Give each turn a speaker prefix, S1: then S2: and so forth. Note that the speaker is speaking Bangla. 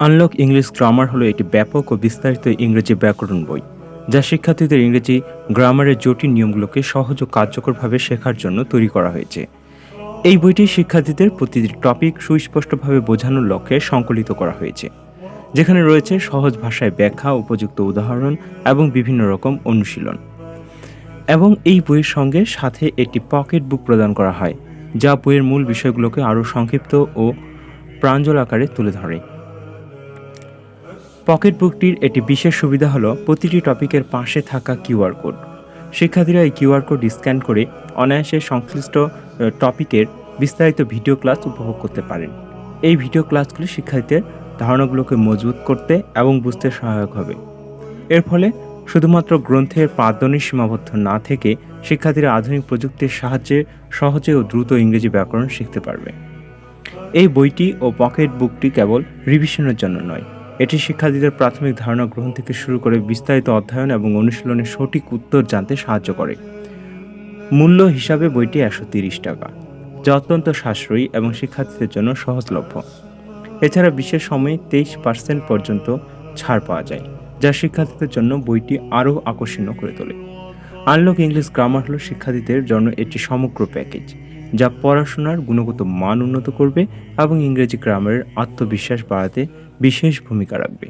S1: আনলক ইংলিশ গ্রামার হলো একটি ব্যাপক ও বিস্তারিত ইংরেজি ব্যাকরণ বই, যা শিক্ষার্থীদের ইংরেজি গ্রামারের জটিল নিয়মগুলোকে সহজ ও কার্যকরভাবে শেখার জন্য তৈরি করা হয়েছে। এই বইটি শিক্ষার্থীদের প্রতিটি টপিক সুস্পষ্টভাবে বোঝানোর লক্ষ্যে সংকলিত করা হয়েছে, যেখানে রয়েছে সহজ ভাষায় ব্যাখ্যা, উপযুক্ত উদাহরণ এবং বিভিন্ন রকম অনুশীলন। এবং এই বইয়ের সঙ্গে সাথে একটি পকেট বুক প্রদান করা হয়, যা বইয়ের মূল বিষয়গুলোকে আরও সংক্ষিপ্ত ও প্রাঞ্জল আকারে তুলে ধরে। পকেট বুকটির একটি বিশেষ সুবিধা হলো প্রতিটি টপিকের পাশে থাকা কিউআর কোড। শিক্ষার্থীরা এই কিউআর কোড স্ক্যান করে অনায়াসে সংশ্লিষ্ট টপিকের বিস্তারিত ভিডিও ক্লাস উপভোগ করতে পারেন। এই ভিডিও ক্লাসগুলি শিক্ষার্থীদের ধারণাগুলোকে মজবুত করতে এবং বুঝতে সহায়ক হবে। এর ফলে শুধুমাত্র গ্রন্থের পাঠদানে সীমাবদ্ধ না থেকে শিক্ষার্থীরা আধুনিক প্রযুক্তির সাহায্যে সহজে ও দ্রুত ইংরেজি ব্যাকরণ শিখতে পারবে। এই বইটি ও পকেট বুকটি কেবল রিভিশনের জন্য নয়, এটি শিক্ষার্থীদের প্রাথমিক ধারণা গ্রহণ থেকে শুরু করে বিস্তারিত অধ্যয়ন এবং অনুশীলনের সঠিক উত্তর জানতে সাহায্য করে। মূল্য হিসাবে বইটি ১৩০ টাকা, যা অত্যন্ত সাশ্রয়ী এবং শিক্ষার্থীদের জন্য সহজলভ্য। এছাড়া বিশেষ সময়ে 23% পর্যন্ত ছাড় পাওয়া যায়, যা শিক্ষার্থীদের জন্য বইটি আরও আকর্ষণীয় করে তোলে। আনলক ইংলিশ গ্রামার হলো শিক্ষার্থীদের জন্য একটি সমগ্র প্যাকেজ, যা পড়াশোনার গুণগত মান উন্নত করবে এবং ইংরেজি গ্রামারের আত্মবিশ্বাস বাড়াতে বিশেষ ভূমিকা রাখবে।